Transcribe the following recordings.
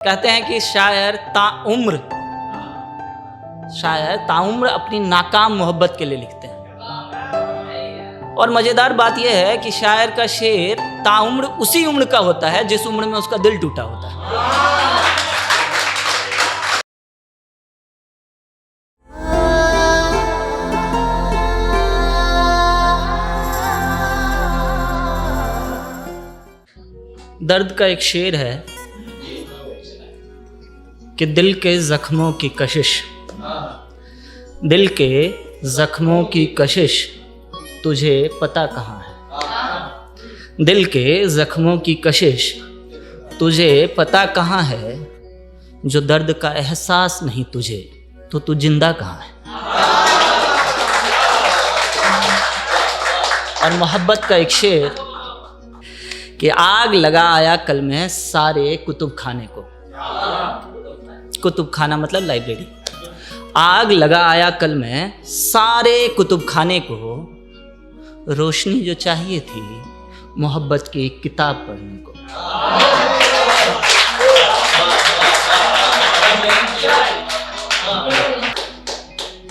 कहते हैं कि शायर ताउम्र अपनी नाकाम मोहब्बत के लिए लिखते हैं। और मज़ेदार बात यह है कि शायर का शेर ताउम्र उसी उम्र का होता है जिस उम्र में उसका दिल टूटा होता है। दर्द का एक शेर है कि दिल के जख्मों की कशिश, दिल के जख्मों की कशिश तुझे पता कहाँ है। दिल के जख्मों की कशिश तुझे पता कहाँ है। जो दर्द का एहसास नहीं तुझे तो तू जिंदा कहाँ है। और मोहब्बत का एक शेर कि आग लगा आया कल में सारे कुतुब खाने को। कुतुब खाना मतलब लाइब्रेरी। आग लगा आया कल में सारे कुतुब खाने को। रोशनी जो चाहिए थी मोहब्बत की किताब पढ़ने को।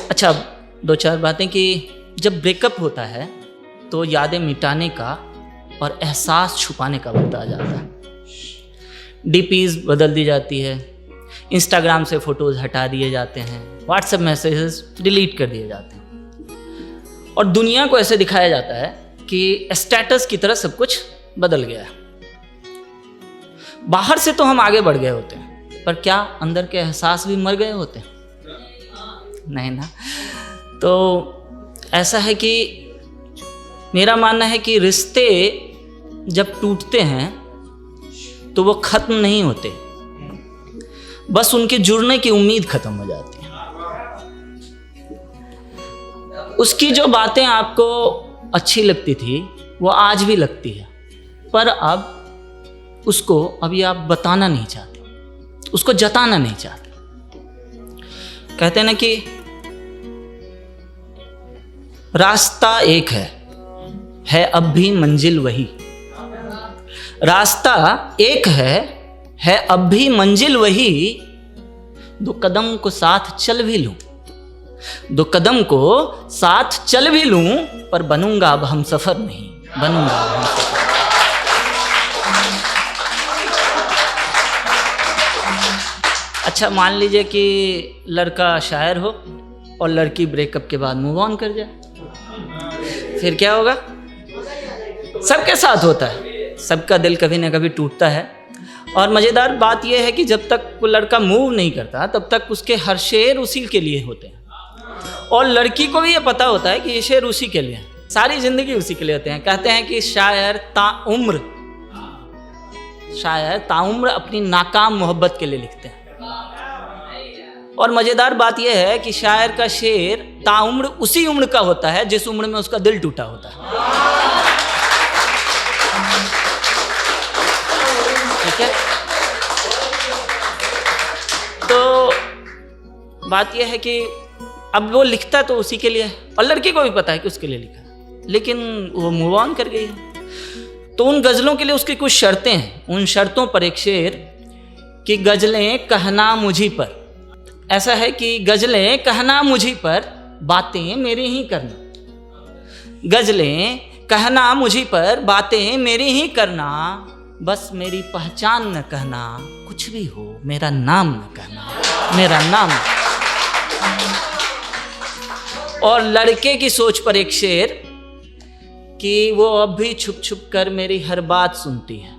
अच्छा, दो चार बातें कि जब ब्रेकअप होता है तो यादें मिटाने का और एहसास छुपाने का वक्त आ जाता है। डीपीज बदल दी जाती है, इंस्टाग्राम से फ़ोटोज़ हटा दिए जाते हैं, व्हाट्सएप मैसेजेस डिलीट कर दिए जाते हैं और दुनिया को ऐसे दिखाया जाता है कि स्टेटस की तरह सब कुछ बदल गया है। बाहर से तो हम आगे बढ़ गए होते हैं पर क्या अंदर के एहसास भी मर गए होते हैं? नहीं ना। तो ऐसा है कि मेरा मानना है कि रिश्ते जब टूटते हैं तो वो ख़त्म नहीं होते, बस उनके जुड़ने की उम्मीद ख़त्म हो जाती है। उसकी जो बातें आपको अच्छी लगती थी वो आज भी लगती है, पर अब उसको अभी आप बताना नहीं चाहते, उसको जताना नहीं चाहते। कहते हैं ना कि रास्ता एक है अब भी मंजिल वही। रास्ता एक है अब भी मंजिल वही। दो कदम को साथ चल भी लूं, दो कदम को साथ चल भी लूं, पर बनूंगा अब हम सफर नहीं, बनूंगा अब हम सफर। अच्छा, मान लीजिए कि लड़का शायर हो और लड़की ब्रेकअप के बाद मूव ऑन कर जाए, फिर क्या होगा? सबके साथ होता है, सबका दिल कभी ना कभी टूटता है। और मज़ेदार बात यह है कि जब तक वो लड़का मूव नहीं करता तब तक उसके हर शेर उसी के लिए होते हैं और लड़की को भी ये पता होता है कि ये शेर उसी के लिए हैं, सारी ज़िंदगी उसी के लिए होते हैं। कहते हैं कि शायर ताउम्र अपनी नाकाम मोहब्बत के लिए लिखते हैं। और मज़ेदार बात यह है कि शायर का शेर ताउम्र उसी उम्र का होता है जिस उम्र में उसका दिल टूटा होता है। ठीक है, तो बात यह है कि अब वो लिखता तो उसी के लिए है और लड़की को भी पता है कि उसके लिए लिखा है, लेकिन वो मूव ऑन कर गई है। तो उन गज़लों के लिए उसकी कुछ शर्तें हैं। उन शर्तों पर एक शेर कि गज़लें कहना मुझी पर। ऐसा है कि गज़लें कहना मुझी पर, बातें मेरी ही करना। गज़लें कहना मुझी पर, बातें मेरी ही करना। बस मेरी पहचान न कहना, कुछ भी हो मेरा नाम न कहना, मेरा नाम। और लड़के की सोच पर एक शेर कि वो अब भी छुप छुप कर मेरी हर बात सुनती है।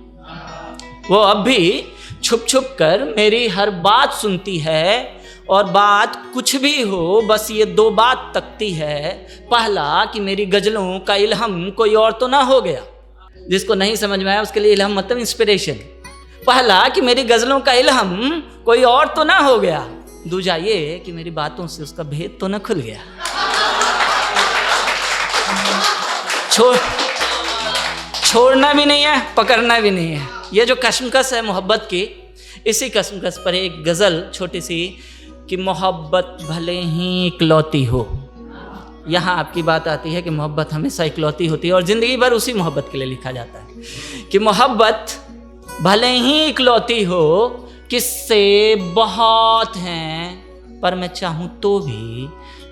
वो अब भी छुप छुप कर मेरी हर बात सुनती है और बात कुछ भी हो बस ये दो बात तकती है। पहला कि मेरी गज़लों का इल्हम कोई और तो ना हो गया। जिसको नहीं समझ में आया उसके लिए इल्हम मतलब इंस्पिरेशन। पहला कि मेरी गज़लों का इल्हम कोई और तो ना हो गया। दूजा ये कि मेरी बातों से उसका भेद तो ना खुल गया। छोड़ना भी नहीं है, पकड़ना भी नहीं है। ये जो कशमकश है मोहब्बत की, इसी कशमकश पर एक गज़ल छोटी सी कि मोहब्बत भले ही इकलौती हो। यहाँ आपकी बात आती है कि मोहब्बत हमेशा इकलौती होती है और ज़िंदगी भर उसी मोहब्बत के लिए लिखा जाता है कि मोहब्बत भले ही इकलौती हो किस्से बहुत हैं पर मैं चाहूं तो भी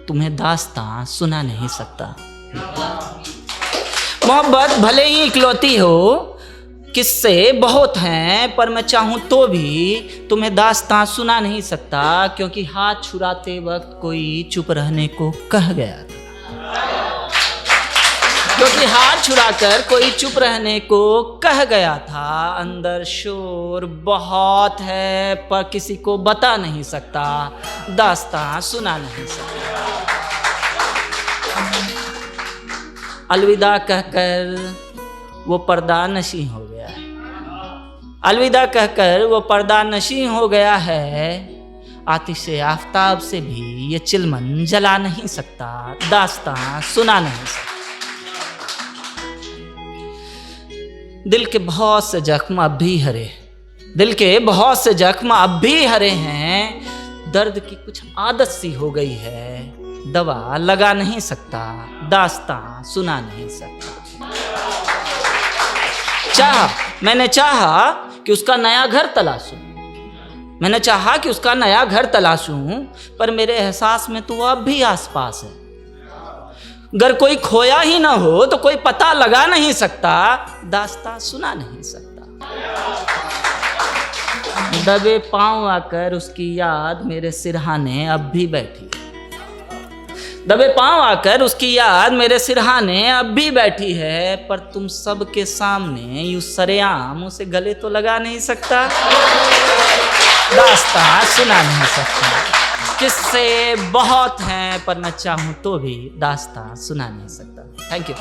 तुम्हें दास्तां सुना नहीं सकता। मोहब्बत भले ही इकलौती हो, किस्से बहुत हैं पर मैं चाहूं तो भी तुम्हें दास्तां सुना नहीं सकता, क्योंकि हाथ छुड़ाते वक्त कोई चुप रहने को कह गया था। क्योंकि हाथ छुड़ाकर कोई चुप रहने को कह गया था। अंदर शोर बहुत है पर किसी को बता नहीं सकता, दास्तां सुना नहीं सकता। अलविदा कहकर वो पर्दा नशी हो गया है। अलविदा कहकर वो पर्दा नशी हो गया है। आतिशे आफताब से भी ये चिलमन जला नहीं सकता, दास्तां सुना नहीं सकता। दिल के बहुत से जख्म अब भी हरे, दिल के बहुत से जख्म अब भी हरे हैं। दर्द की कुछ आदत सी हो गई है, दवा लगा नहीं सकता, दास्तां सुना नहीं सकता। मैंने चाहा कि उसका नया घर तलाशूं, मैंने चाहा कि उसका नया घर तलाशूं, पर मेरे एहसास में तो वो अब भी आसपास है। अगर कोई खोया ही ना हो तो कोई पता लगा नहीं सकता, दास्तां सुना नहीं सकता। दबे पांव आकर उसकी याद मेरे सिरहाने अब भी बैठी, दबे पांव आकर उसकी याद मेरे सिरहाने अब भी बैठी है। पर तुम सबके सामने यूं सरेआम उसे गले तो लगा नहीं सकता, दास्तां सुना नहीं सकता। किस्से बहुत हैं पर मैं चाहूं तो भी दास्तां सुना नहीं सकता। Thank you.